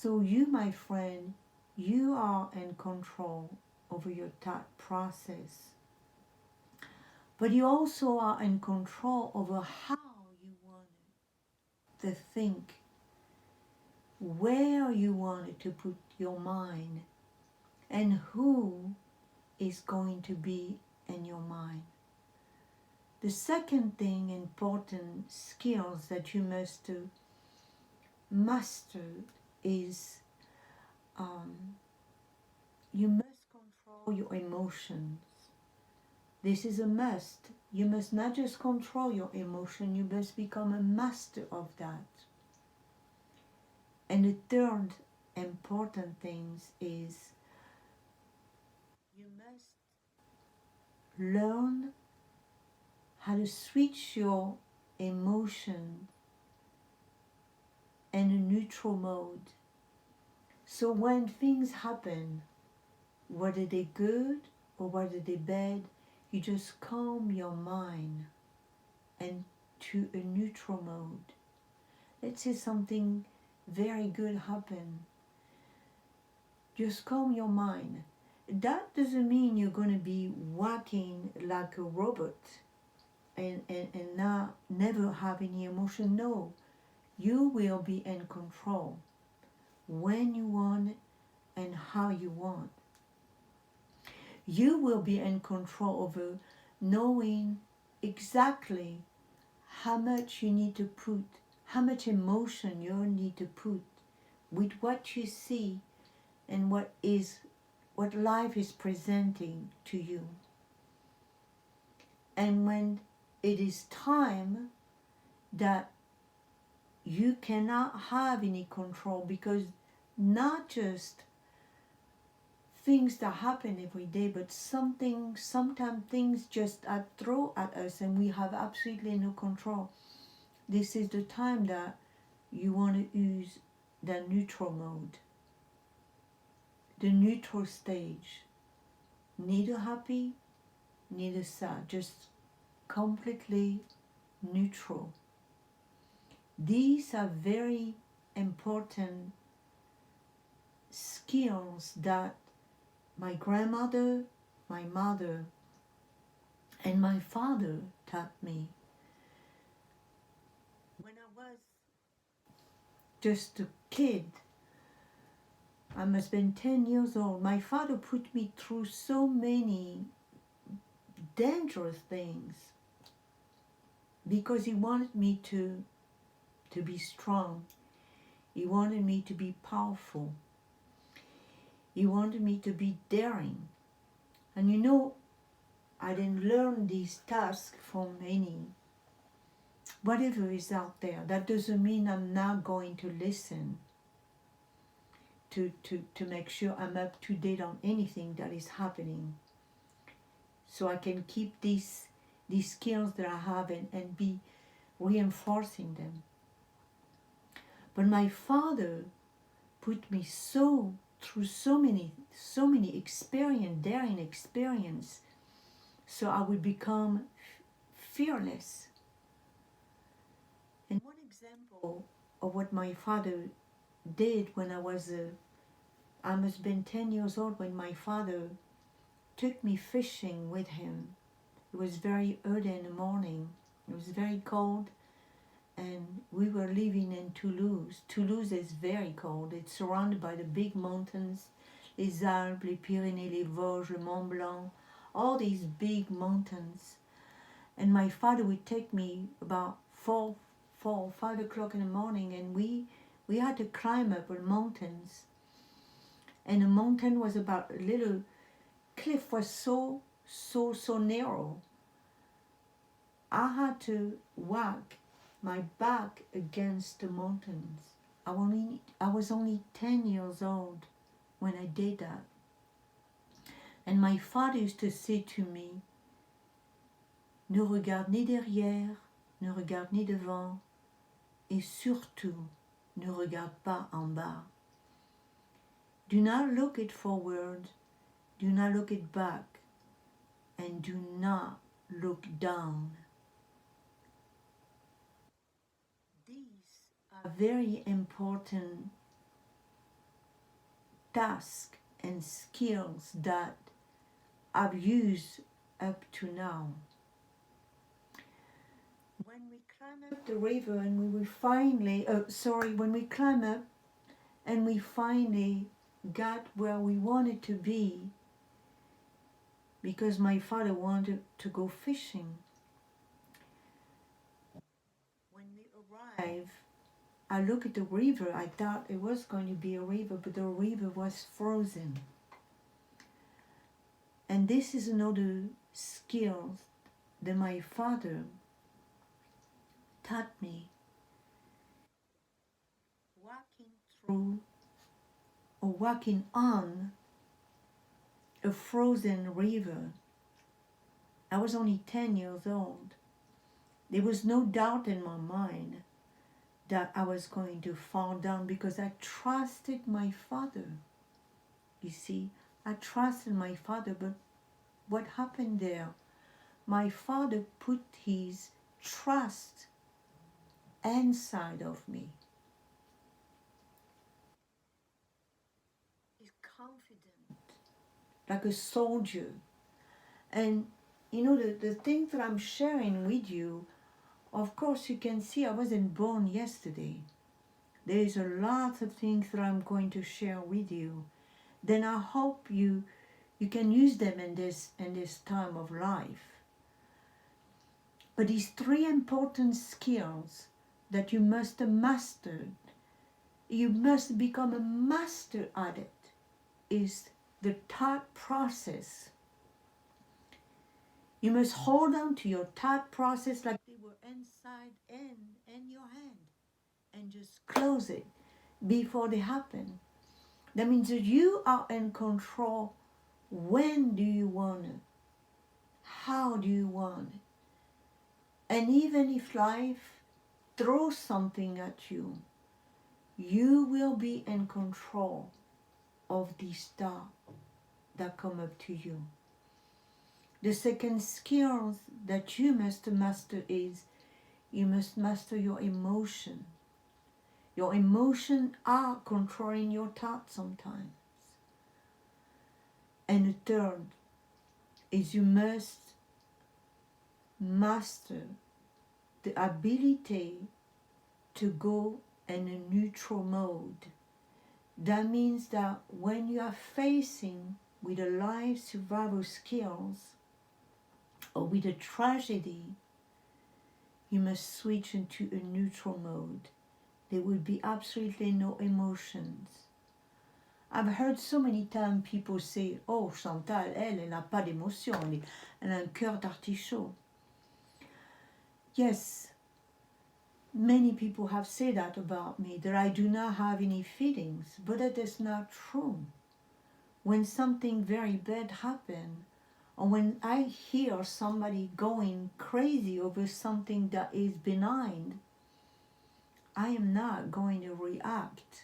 So you, my friend, you are in control over your thought process. But you also are in control over how you want to think, where you want to put your mind, and who is going to be in your mind. The second thing, important skills that you must master is you must control your emotions. This is a must. You must not just control your emotion, you must become a master of that. And the third important thing is you must learn how to switch your emotion in a neutral mode. So when things happen, whether they're good or whether they're bad, you just calm your mind and to a neutral mode. Let's say something very good happen. Just calm your mind. That doesn't mean you're going to be walking like a robot and not never have any emotion. No, you will be in control when you want and how you want. You will be in control over knowing exactly how much you need to put, how much emotion you need to put with what you see and what life is presenting to you. And when it is time that you cannot have any control, because not just things that happen every day, but sometimes things just are thrown at us and we have absolutely no control. This is the time that you want to use the neutral mode, the neutral stage. Neither happy, neither sad, just completely neutral. These are very important skills that my grandmother, my mother, and my father taught me. When I was just a kid, I must have been 10 years old, my father put me through so many dangerous things because he wanted me to be strong. He wanted me to be powerful. He wanted me to be daring. And you know, I didn't learn these tasks from whatever is out there. That doesn't mean I'm not going to listen to make sure I'm up to date on anything that is happening. So I can keep these skills that I have and be reinforcing them. But my father put me through so many daring experience, so I would become fearless. And one example of what my father did when I must have been 10 years old when my father took me fishing with him. It was very early in the morning. It was very cold, and we were living in Toulouse. Toulouse is very cold. It's surrounded by the big mountains, les Alpes, les Pyrénées, les Vosges, le Mont Blanc, all these big mountains. And my father would take me about 5 o'clock in the morning, and we had to climb up the mountains. And the mountain was about a little cliff was so narrow. I had to whack my back against the mountains. I was only 10 years old when I did that. And my father used to say to me, ne regarde ni derrière, ne regarde ni devant, et surtout, ne regarde pas en bas. Do not look it forward, do not look it back, and do not look down. These are very important tasks and skills that I've used up to now. When we climb up the river and we finally, when we climb up and we finally got where we wanted to be, because my father wanted to go fishing. When we arrived, I looked at the river. I thought it was going to be a river, but the river was frozen. And this is another skill that my father taught me. Walking through or walking on a frozen river. I was only 10 years old. There was no doubt in my mind that I was going to fall down because I trusted my father. You see, I trusted my father, but what happened there? My father put his trust inside of me. He's confident, like a soldier. And you know, the things that I'm sharing with you, of course you can see I wasn't born yesterday. There is a lot of things that I'm going to share with you. Then I hope you can use them in this time of life. But these three important skills that you must master, you must become a master at it, is the thought process. You must hold on to your thought process like they were inside in your hand and just close it before they happen. That means that you are in control. When do you want it? How do you want it? And even if life throws something at you, you will be in control of these thoughts that come up to you. The second skill that you must master is you must master your emotion. Your emotions are controlling your thoughts sometimes. And the third is you must master the ability to go in a neutral mode. That means that when you are facing with a life survival skills or with a tragedy, you must switch into a neutral mode. There will be absolutely no emotions. I've heard so many times people say, oh Chantal, elle n'a pas d'émotion, elle a un cœur d'artichaut. Yes, many people have said that about me, that I do not have any feelings, but that is not true. When something very bad happens, or when I hear somebody going crazy over something that is benign, I am not going to react.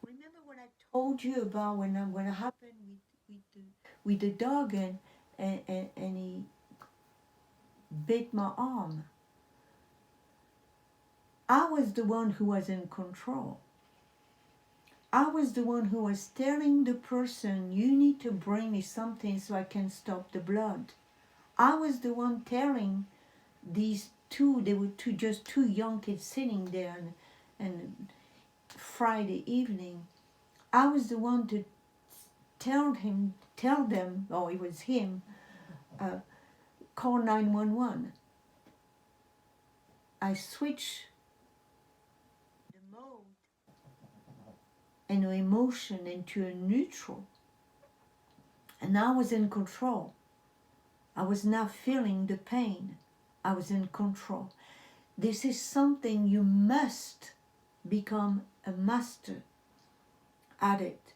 Remember when I told you about when it happened with the dog and he bit my arm? I was the one who was in control. I was the one who was telling the person, you need to bring me something so I can stop the blood. I was the one telling these two, they were just two young kids sitting there and Friday evening. I was the one to tell them, oh it was him, call 911. I switched the mode and the emotion into a neutral. And I was in control. I was not feeling the pain. I was in control. This is something you must become a master at it.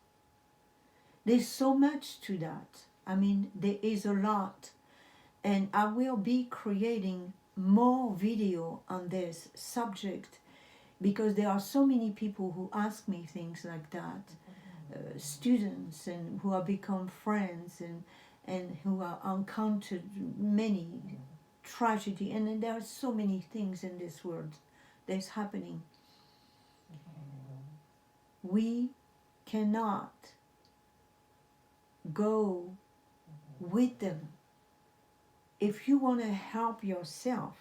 There's so much to that. I mean, there is a lot. And I will be creating more video on this subject because there are so many people who ask me things like that. Students and who have become friends and who have encountered many tragedy. And then there are so many things in this world that's happening. we cannot go with them. If you want to help yourself,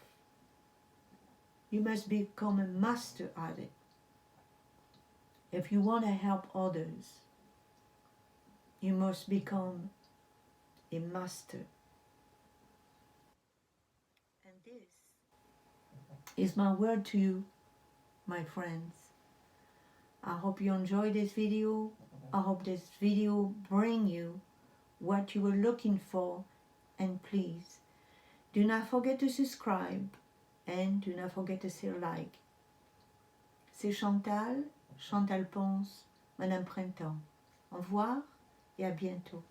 you must become a master at it. If you want to help others, you must become a master. And this is my word to you, my friends. I hope you enjoyed this video. I hope this video bring you what you were looking for, and please do not forget to subscribe and do not forget to say like. C'est Chantal, Chantal Ponce, Madame Printemps. Au revoir et à bientôt.